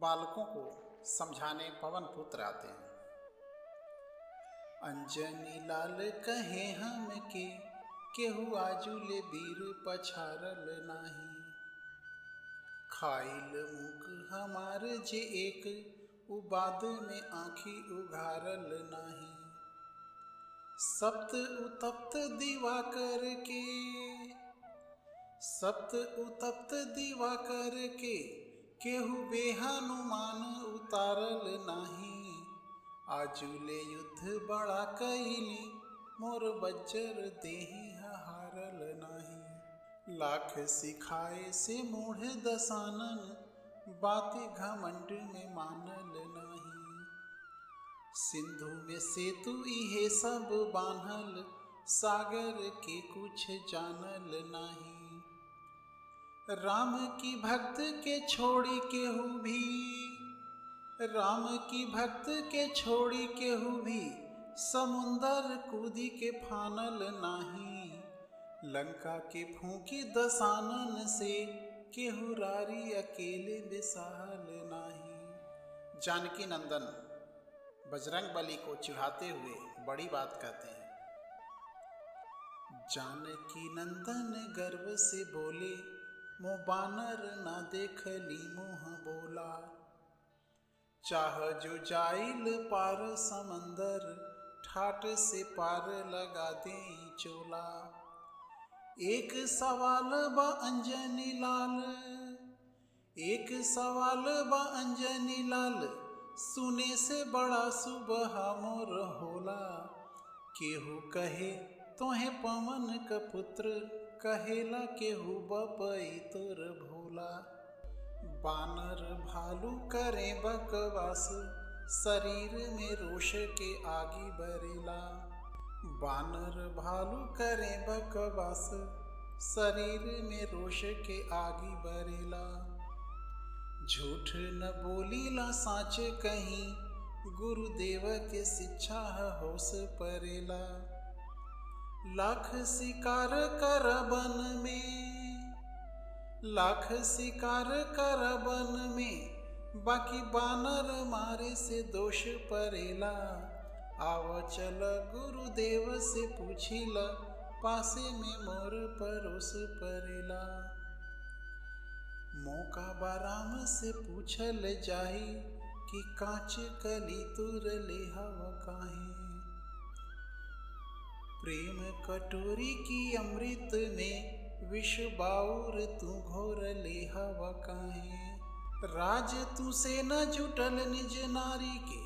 बालकों को समझाने पवन पुत्र आते हैं। अंजनी लाल कहे हम के केहू आजुले बीर पछारल नाही। खाइल मुख हमार जे एक उबाद में आँखी उघारल नाही। सप्त उतप्त दिवाकर के सप्त उतप्त दिवाकर के केहू बेहनुमान उतारल नाही। आजुले युद्ध बड़ा कैली मोर बज्जर देहि हारल नाही। लाख सिखाए से मूढ़ दसानन बातें घमंड में मानल नाही। सिंधु में सेतु इहे सब बान्हल सागर के कुछ जानल नाही। राम की भक्त के छोड़ी केहू भी राम की भक्त के छोड़ी केहू भी समुंदर कूदी के फानल नाही। लंका के फूंकी दसानन से केहू रारी अकेले बेसाहल नाही। जानकी नंदन बजरंग बली को चिढ़ाते हुए बड़ी बात कहते हैं। जानकी नंदन गर्व से बोले मोह बानर ना देखली मुँह बोला। चाह जो जाइल पार समंदर ठाट से पार लगा दे चोला। एक सवाल बा अंजनी लाल एक सवाल बा अंजनी लाल सुने से बड़ा सुबह मोर होला। केहू कहे तोहे पवन का पुत्र कहेला केहू बपई तोर भोला। बानर भालू करे बकवास शरीर में रोष के आगी बरेला। बानर भालू करे बकवास शरीर में रोष के आगी बरेला। झूठ न बोलीला साँच कहीं गुरुदेव के शिक्षा होश परेला। लाख शिकार कर बन में लाख शिकार कर बन में बाकी बानर मारे से दोष परेला। आव चल गुरुदेव से पूछिला पासे में मोर परोस परेला। मौका बाराम से पूछल जाई कि कांच कली तुर ले हव काहे। प्रेम कटोरी की अमृत में विष बाउर तू घोर ले हवा काहे। राज तू से न जुटल निज नारी के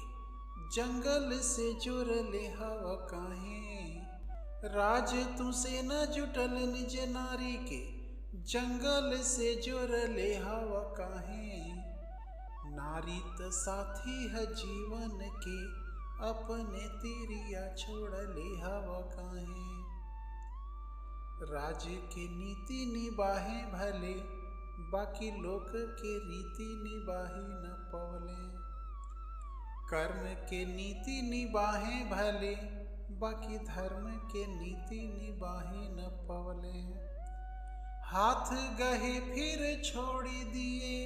जंगल से जोर ले हवा काहे। राज तू से न जुटल निज नारी के जंगल से जोर ले हवा काहे। नारी त साथी है जीवन के अपने तिरिया छोड़ ले हवा काहे। राज के नीति निबाहे भले बाकी लोक के रीति निबाही न पवले। कर्म के नीति निबाहे भले बाकी धर्म के नीति निबाही न पवले। हाथ गहे फिर छोड़ी दिए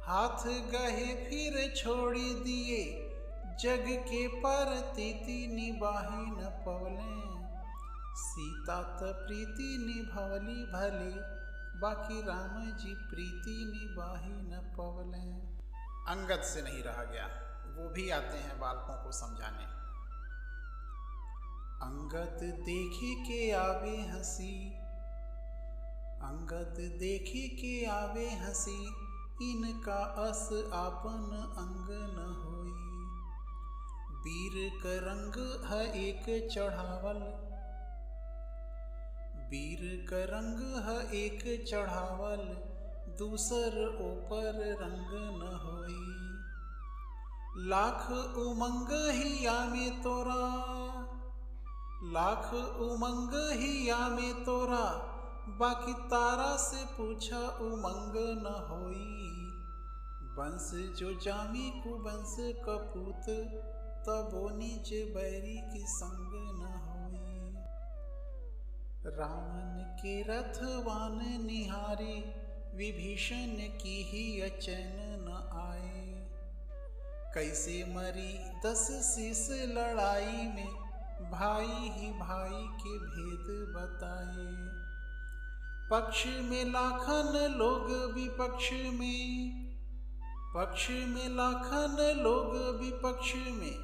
हाथ गहे फिर छोड़ी दिए जग के परतीति निबाही न पवले। सीता त प्रीति निभवली भले बाकी राम जी प्रीति निबाही न पवले। अंगद से नहीं रहा गया, वो भी आते हैं बालकों को समझाने। अंगद देखी के आवे हंसी अंगद देखी के आवे हंसी इनका अस आपन अंग न होई। वीर का रंग है एक चढ़ावल वीर का रंग है एक चढ़ावल दूसर ऊपर रंग न होई। लाख उमंग हिया में तोरा लाख उमंग हिया में तोरा बाकी तारा से पूछा उमंग न होई। वंश जो जामी कुवंश कपूत तबो नीच बैरी की संग न होई। रावण के रथवान निहारी विभीषण की ही अचैन न न आए। कैसे मरी 10 शीश लड़ाई में, भाई ही भाई के भेद बताए। पक्ष में लाखन लोग विपक्ष में, पक्ष में लाखन लोग विपक्ष में,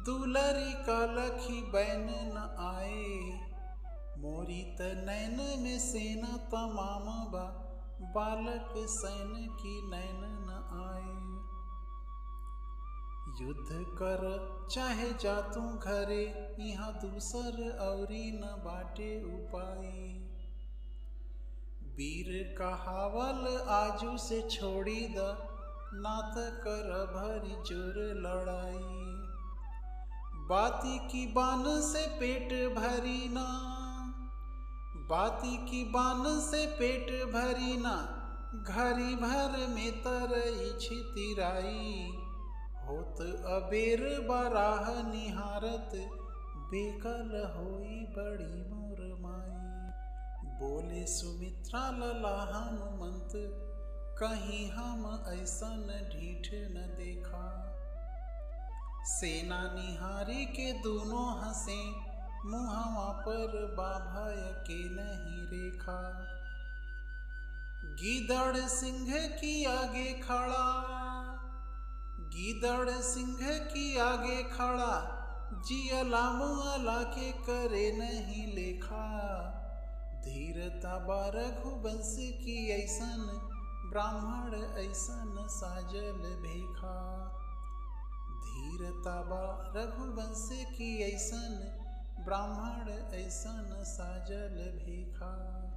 दुलरी का लखी बैन न आए। मोरी त नैन में सेना तमाम बा, बालक सैन की नैन न आए। युद्ध कर चाहे जातू घरे, यहाँ दूसर औरी न बाटे उपाय। वीर कहावल आजू से छोड़ी द, नात कर भरी जोर लड़ाई। बाती की बान से पेट भरी ना, बाती की बान से पेट भरी ना, घरी भर में तरई छितिराई। होत अबेर बाराह निहारत, बेकल होई बड़ी मोर माई। बोले सुमित्रा लला हनुमंत, कहीं हम ऐसन ढीठ न देखा। सेना निहारी के दोनों हंसे, मुहवा पर बाभय के नहीं रेखा। गीदड़ सिंह की आगे खड़ा, गीदड़ सिंह की आगे खड़ा, जियला मुअला के करे नहीं लेखा। धीरता बा रघुवंश की ऐसन, ब्राह्मण ऐसन साजल भेखा। धीरता बा रघुवंश की ऐसन, ब्राह्मण ऐसन साजल भेखा।